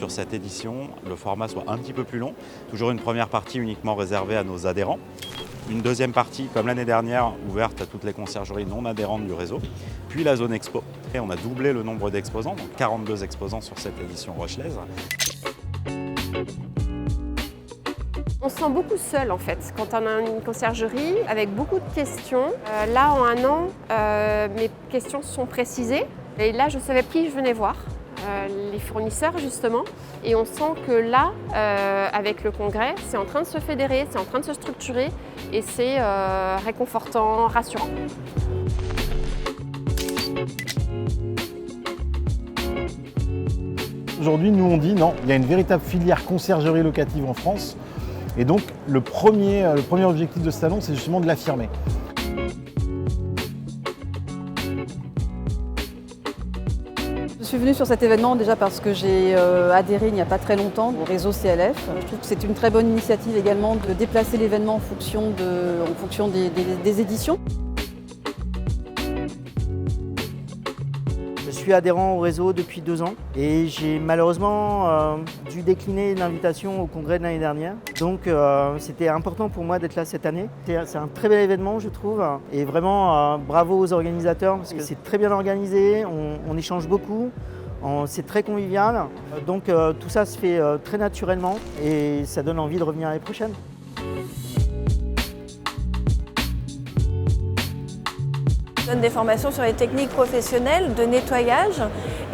sur cette édition, le format soit un petit peu plus long. Toujours une première partie uniquement réservée à nos adhérents. Une deuxième partie, comme l'année dernière, ouverte à toutes les conciergeries non adhérentes du réseau. Puis la zone expo. Et on a doublé le nombre d'exposants, donc 42 exposants sur cette édition rochelaise. On se sent beaucoup seul en fait quand on a une conciergerie avec beaucoup de questions. Là en un an, mes questions sont précisées et là je savais qui je venais voir, les fournisseurs justement. Et on sent que là, avec le congrès, c'est en train de se fédérer, c'est en train de se structurer et c'est réconfortant, rassurant. Aujourd'hui, nous on dit non, il y a une véritable filière conciergerie locative en France. Et donc, le premier objectif de ce salon, c'est justement de l'affirmer. Je suis venue sur cet événement déjà parce que j'ai adhéré il n'y a pas très longtemps au réseau CLF. Je trouve que c'est une très bonne initiative également de déplacer l'événement en fonction des éditions. Je suis adhérent au réseau depuis 2 ans et j'ai malheureusement dû décliner l'invitation au congrès de l'année dernière. Donc c'était important pour moi d'être là cette année. C'est un très bel événement je trouve et vraiment bravo aux organisateurs parce que c'est très bien organisé, on échange beaucoup, c'est très convivial. Donc tout ça se fait très naturellement et ça donne envie de revenir l'année prochaine. On donne des formations sur les techniques professionnelles de nettoyage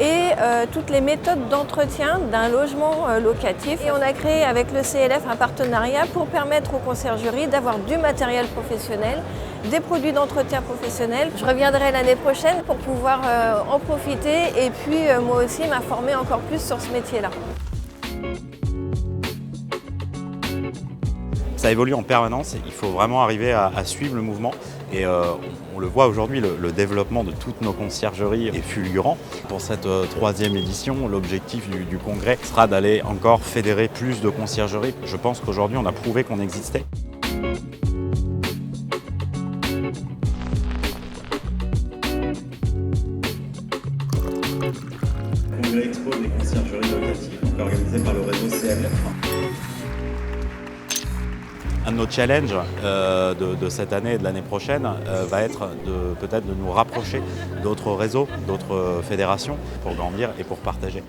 et toutes les méthodes d'entretien d'un logement locatif. Et on a créé avec le CLF un partenariat pour permettre aux conciergeries d'avoir du matériel professionnel, des produits d'entretien professionnel. Je reviendrai l'année prochaine pour pouvoir en profiter et puis moi aussi m'informer encore plus sur ce métier-là. Ça évolue en permanence, il faut vraiment arriver à suivre le mouvement et on le voit aujourd'hui, le développement de toutes nos conciergeries est fulgurant. Pour cette 3e édition, l'objectif du congrès sera d'aller encore fédérer plus de conciergeries. Je pense qu'aujourd'hui on a prouvé qu'on existait. Le congrès expo des conciergeries locatives, organisé par le réseau CLF. Un de nos challenges de cette année et de l'année prochaine va être peut-être de nous rapprocher d'autres réseaux, d'autres fédérations pour grandir et pour partager.